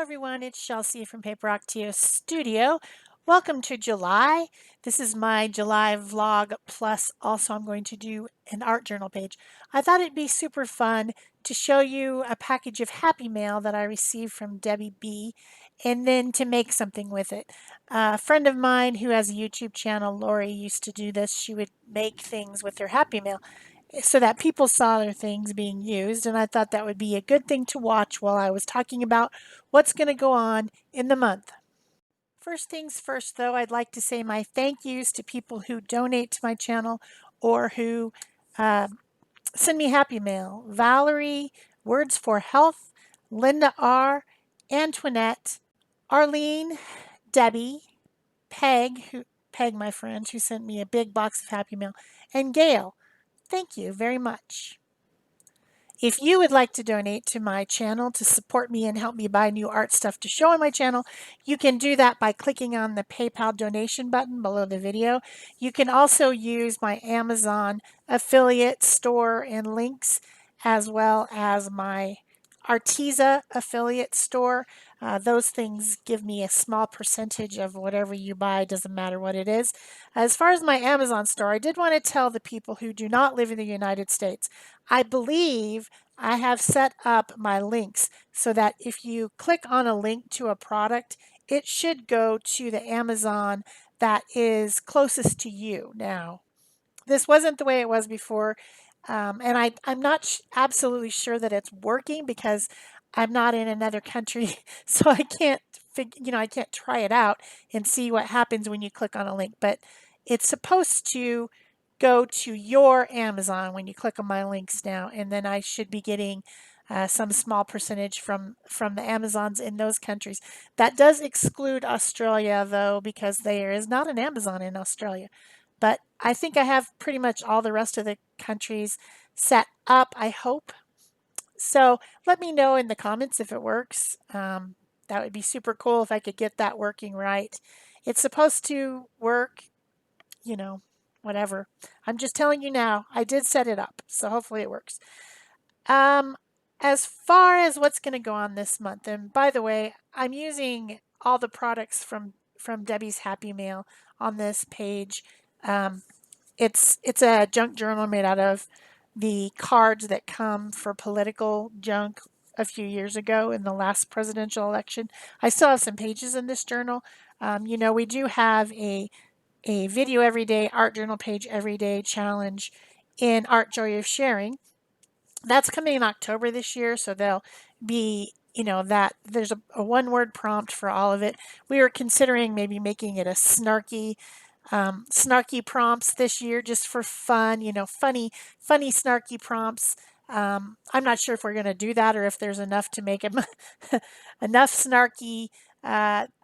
everyone, it's Shel C from PaperOcotilloStudio. Welcome to July. This is my July vlog, plus also I'm going to do an art journal page. I thought it'd be super fun to show you a package of Happy Mail that I received from Debbie B, and then to make something with it. A friend of mine who has a YouTube channel, Lori, used to do this. She would make things with her Happy Mail so that people saw their things being used, and I thought that would be a good thing to watch while I was talking about what's going to go on in the month. First things first, though, I'd like to say my thank yous to people who donate to my channel or who uh, send me Happy Mail. Valerie, Words for Health, Linda R., Antoinette, Arlene, Debbie, Peg, my friend, who sent me a big box of Happy Mail, and Gail. Thank you very much. If you would like to donate to my channel to support me and help me buy new art stuff to show on my channel, you can do that by clicking on the PayPal donation button below the video. You can also use my Amazon affiliate store and links, as well as my Arteza affiliate store. Those things give me a small percentage of whatever you buy, doesn't matter what it is. As far as my Amazon store, I did want to tell the people who do not live in the United States, I believe I have set up my links so that if you click on a link to a product, it should go to the Amazon that is closest to you now. This wasn't the way it was before, and I'm not absolutely sure that it's working because I'm not in another country, so I can't I can't try it out and see what happens when you click on a link. But it's supposed to go to your Amazon when you click on my links now, and then I should be getting some small percentage from the Amazons in those countries. That does exclude Australia, though, because there is not an Amazon in Australia. But I think I have pretty much all the rest of the countries set up, I hope. So let me know in the comments if it works. That would be super cool if I could get that working right. It's supposed to work, you know, whatever. I'm just telling you now, I did set it up, so hopefully it works. Um, as far as what's going to go on this month, and by the way, I'm using all the products from Debbie's Happy Mail on this page. Um, it's a junk journal made out of the cards that come for political junk a few years ago in the last presidential election. I still have some pages in this journal. We do have a video every day, art journal page every day challenge in Art Joy of Sharing. That's coming in October this year, so there'll be that there's a one word prompt for all of it. We were considering maybe making it a snarky prompts this year just for fun, funny snarky prompts. I'm not sure if we're going to do that or if there's enough to make them enough snarky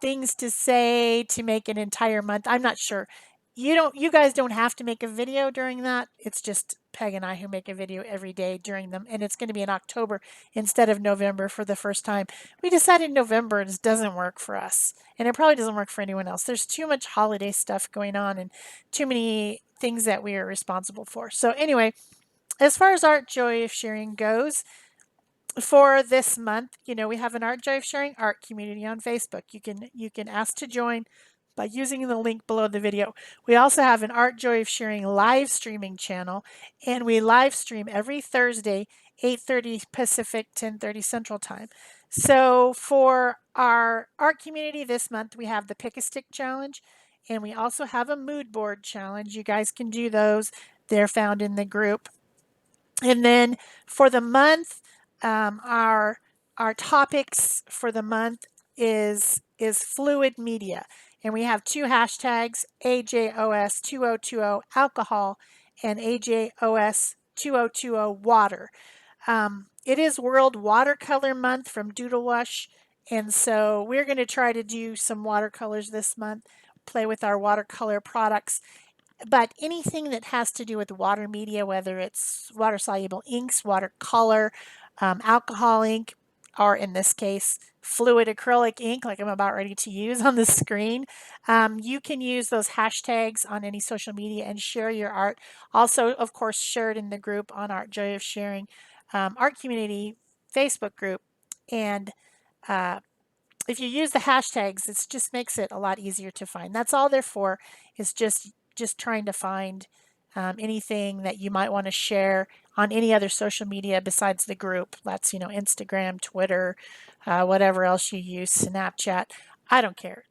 things to say to make an entire month. I'm not sure. You guys don't have to make a video during that. It's just Peg and I who make a video every day during them, and it's going to be in October instead of November for the first time. We decided November and it doesn't work for us, and it probably doesn't work for anyone else. There's too much holiday stuff going on and too many things that we are responsible for. So anyway, as far as Art Joy of Sharing goes, for this month, we have an Art Joy of Sharing art community on Facebook. You can ask to join by using the link below the video. We also have an Art Joy of Sharing live streaming channel, and we live stream every Thursday, 8:30 Pacific, 10:30 Central Time. So for our art community this month, we have the Pick a Stick Challenge, and we also have a mood board challenge. You guys can do those. They're found in the group. And then for the month, our topics for the month is fluid media, and we have two hashtags: AJOS2020 alcohol and AJOS2020 water. It is World Watercolor Month from Doodlewash, and so we're going to try to do some watercolors this month, play with our watercolor products. But anything that has to do with water media, whether it's water soluble inks, watercolor, alcohol ink, or in this case, fluid acrylic ink, like I'm about ready to use on the screen, you can use those hashtags on any social media and share your art. Also, of course, share it in the group on Art Joy of Sharing art community Facebook group. And if you use the hashtags, it just makes it a lot easier to find. That's all they're for, is just trying to find anything that you might want to share on any other social media besides the group. That's, Instagram, Twitter, whatever else you use, Snapchat. I don't care.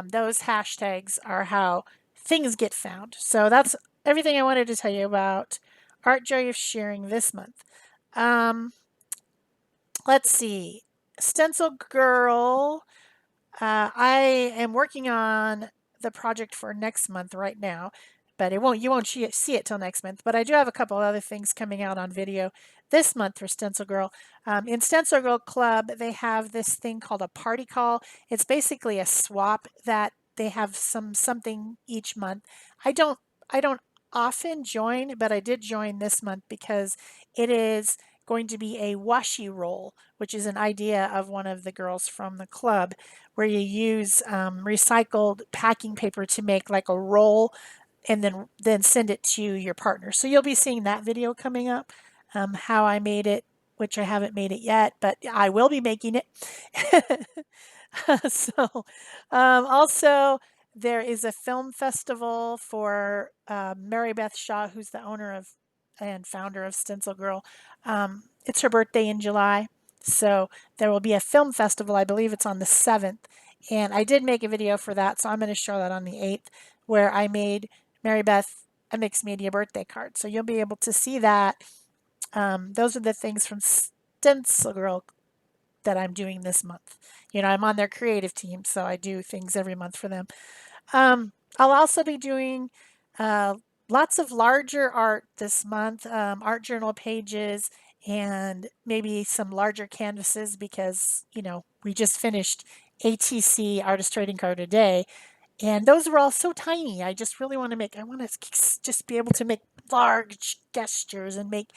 Those hashtags are how things get found. So that's everything I wanted to tell you about Art Joy of Sharing this month. Um, let's see. Stencil Girl, I am working on the project for next month right now, but you won't see it till next month. But I do have a couple other things coming out on video this month for Stencil Girl. In Stencil Girl Club, they have this thing called a party call. It's basically a swap that they have something each month. I don't often join, but I did join this month because it is going to be a washi roll, which is an idea of one of the girls from the club, where you use recycled packing paper to make like a roll and then send it to your partner. So you'll be seeing that video coming up, how I made it, which I haven't made it yet, but I will be making it. So, also, there is a film festival for Mary Beth Shaw, who's the owner of and founder of Stencil Girl. It's her birthday in July, so there will be a film festival. I believe it's on the 7th, and I did make a video for that, so I'm going to show that on the 8th, where I made Mary Beth a mixed media birthday card. So you'll be able to see that. Those are the things from Stencil Girl that I'm doing this month. I'm on their creative team, so I do things every month for them. I'll also be doing uh, lots of larger art this month, art journal pages, and maybe some larger canvases because, we just finished ATC Artist Trading Card a Day, and those were all so tiny. I want to just be able to make large gestures and make,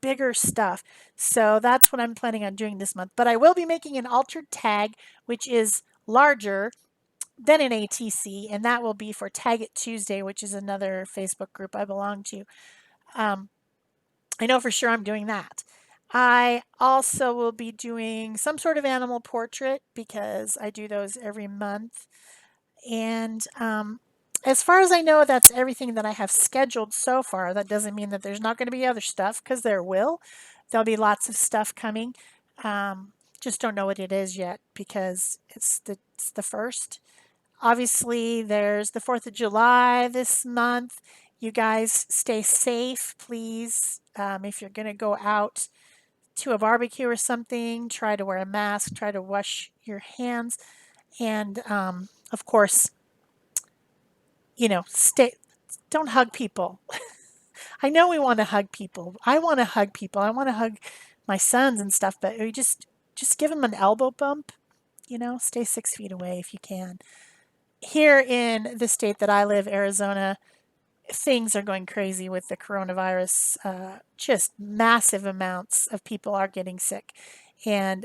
bigger stuff. So that's what I'm planning on doing this month. But I will be making an altered tag, which is larger than an ATC, and that will be for Tag It Tuesday, which is another Facebook group I belong to. Um, I know for sure I'm doing that. I also will be doing some sort of animal portrait because I do those every month. And as far as I know, that's everything that I have scheduled so far. That doesn't mean that there's not going to be other stuff, because there will. There'll be lots of stuff coming. Um, just don't know what it is yet because it's the first. Obviously, there's the 4th of July this month. You guys stay safe, please. If you're going to go out to a barbecue or something, try to wear a mask, try to wash your hands, and of course, stay. Don't hug people. I know we want to hug people. I want to hug people. I want to hug my sons and stuff, but we just give them an elbow bump. Stay 6 feet away if you can. Here in the state that I live, Arizona, things are going crazy with the coronavirus. Just massive amounts of people are getting sick. And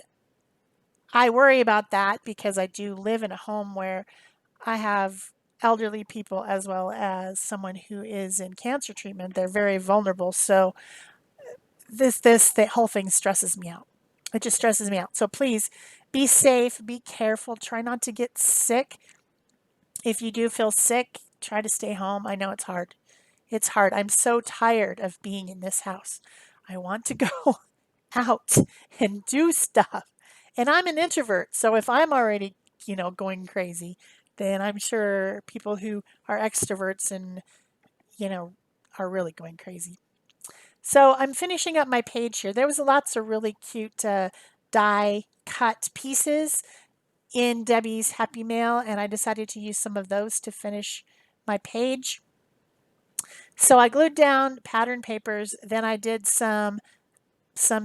I worry about that because I do live in a home where I have elderly people as well as someone who is in cancer treatment. They're very vulnerable. So the whole thing stresses me out. It just stresses me out. So please be safe, be careful, try not to get sick. If you do feel sick, try to stay home. I know it's hard. It's hard. I'm so tired of being in this house. I want to go out and do stuff. And I'm an introvert, so if I'm already, going crazy, then I'm sure people who are extroverts and, you know, are really going crazy. So I'm finishing up my page here. There was lots of really cute die cut pieces in Debbie's Happy Mail, and I decided to use some of those to finish my page. So I glued down pattern papers, then I did some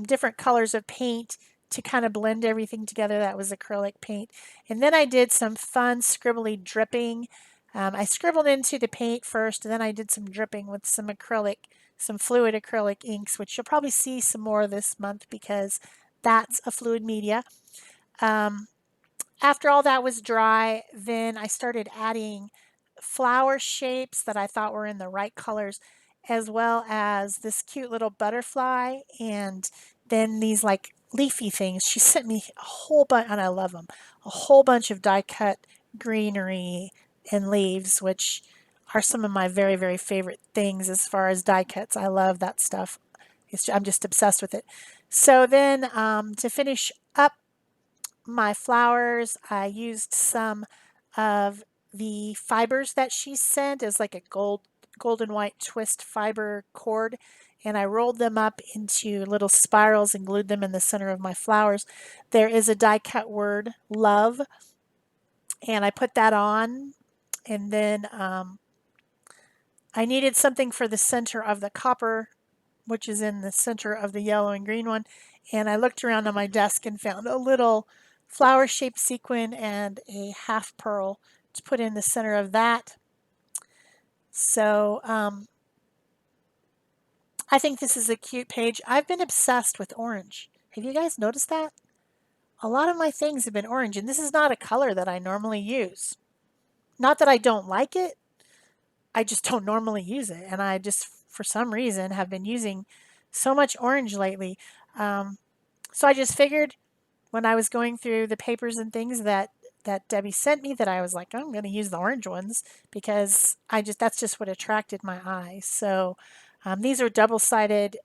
different colors of paint to kind of blend everything together. That was acrylic paint. And then I did some fun scribbly dripping. I scribbled into the paint first, and then I did some dripping with some acrylic, some fluid acrylic inks, which you'll probably see some more this month because that's a fluid media. After all that was dry, then I started adding flower shapes that I thought were in the right colors, as well as this cute little butterfly, and then these like leafy things. She sent me a whole bunch, and I love them, a whole bunch of die cut greenery and leaves, which are some of my very, very favorite things as far as die cuts. I love that stuff. I'm just obsessed with it. So then to finish up my flowers, I used some of the fibers that she sent as like a golden white twist fiber cord, and I rolled them up into little spirals and glued them in the center of my flowers. There is a die cut word, love, and I put that on, and then I needed something for the center of the copper, which is in the center of the yellow and green one. And I looked around on my desk and found a little flower shaped sequin and a half pearl to put in the center of that. So I think this is a cute page. I've been obsessed with orange. Have you guys noticed that? A lot of my things have been orange, and this is not a color that I normally use. Not that I don't like it, I just don't normally use it. And I just, for some reason, have been using so much orange lately. So I just figured when I was going through the papers and things that Debbie sent me that I was like, I'm going to use the orange ones because that's just what attracted my eye. So these are double-sided,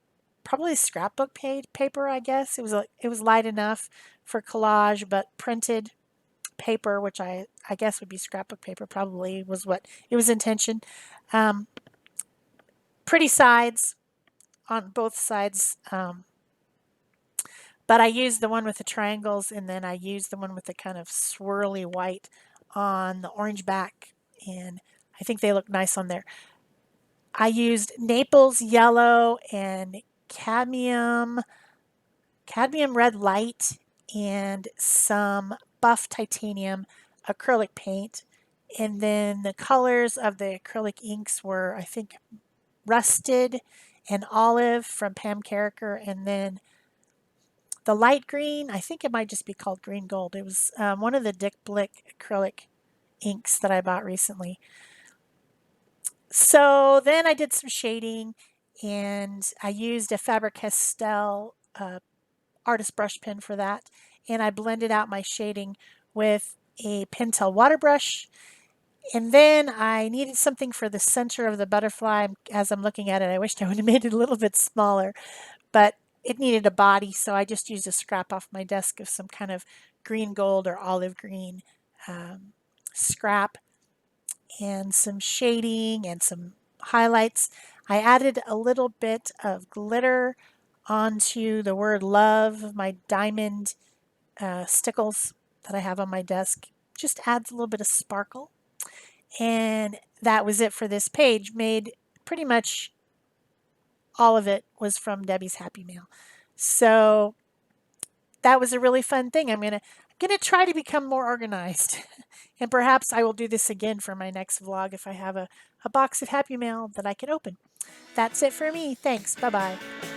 probably scrapbook paper, I guess. It was light enough for collage, but printed paper, which I guess would be scrapbook paper, probably was what it was intentioned. Um, Pretty sides on both sides. But I used the one with the triangles, and then I used the one with the kind of swirly white on the orange back, and I think they look nice on there. I used Naples yellow and cadmium red light and some buff titanium acrylic paint. And then the colors of the acrylic inks were, I think, rusted and olive from Pam Carricker, and then the light green, I think it might just be called green gold. It was one of the Dick Blick acrylic inks that I bought recently. So then I did some shading, and I used a Faber-Castell artist brush pen for that. And I blended out my shading with a Pentel water brush. And then I needed something for the center of the butterfly. As I'm looking at it, I wished I would have made it a little bit smaller, but it needed a body, so I just used a scrap off my desk of some kind of green gold or olive green scrap and some shading and some highlights. I added a little bit of glitter onto the word love, my diamond stickles that I have on my desk. Just adds a little bit of sparkle. And that was it for this page. Made pretty much all of it was from Debbie's Happy Mail. So that was a really fun thing. I'm gonna try to become more organized. And perhaps I will do this again for my next vlog if I have a box of Happy Mail that I can open. That's it for me. Thanks. Bye bye.